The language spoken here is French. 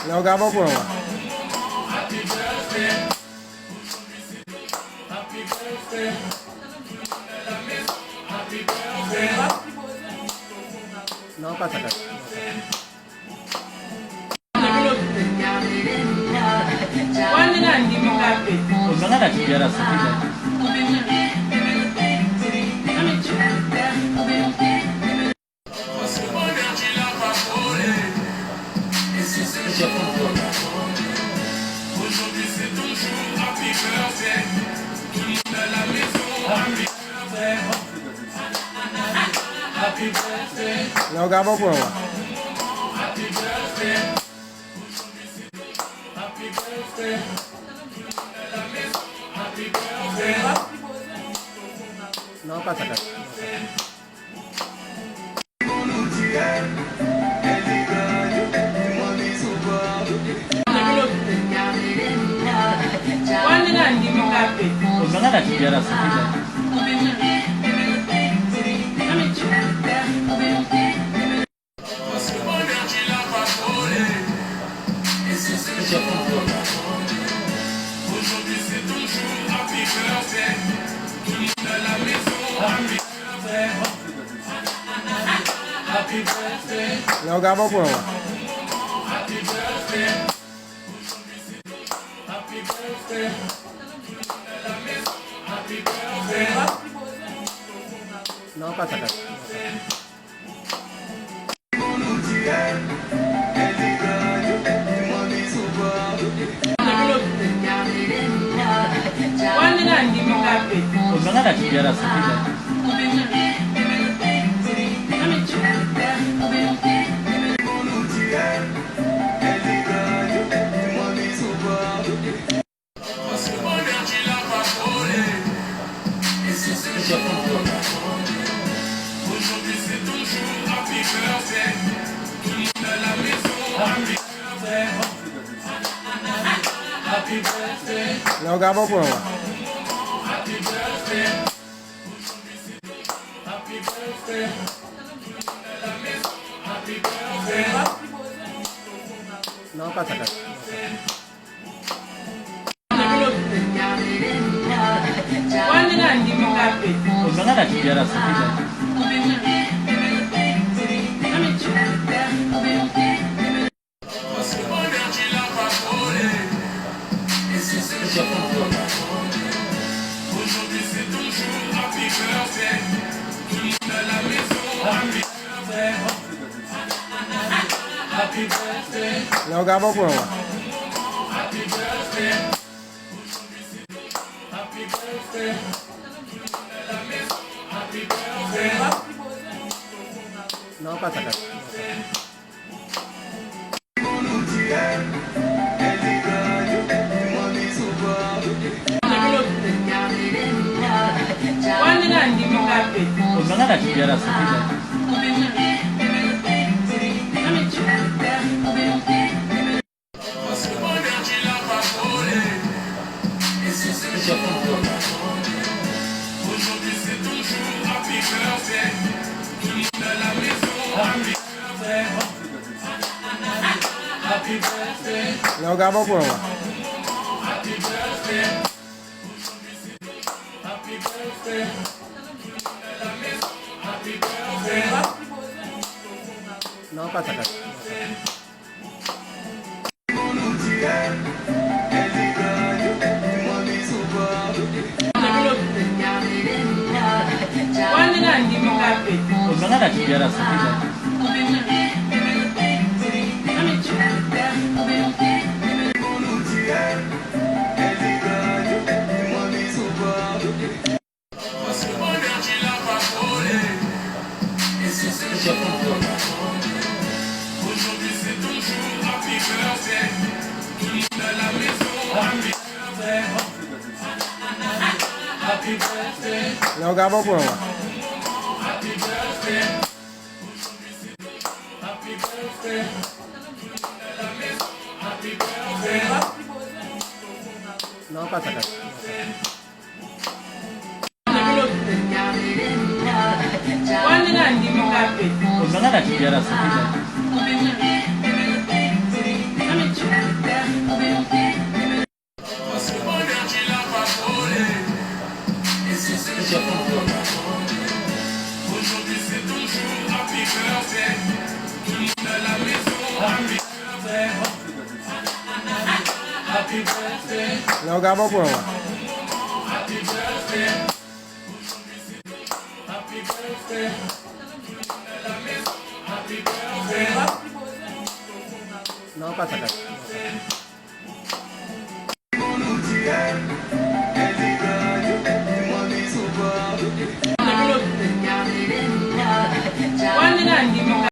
Não, gaba por lá. Não, passa cá. Undangan ada sejarah sekitar. Não, gaba por lá. Não, passa cá. Undangan ada sejarah sekitar. Não, gaba por lá. Não, passa cá. Undangan ada sejarah sekitar. Não, gaba por lá. Não, passa cá. Undangan ada sejarah sekitar. Não, gaba por lá. Não, passa cá. Undangan ada sejarah sekitar. Não, gaba por lá. Não, passa cá. Undangan ada sejarah sekitar. Não, gaba por lá. Não, passa cá. Undangan ada sejarah sekitar. Léo Gabon pour moi. Non, pas ça.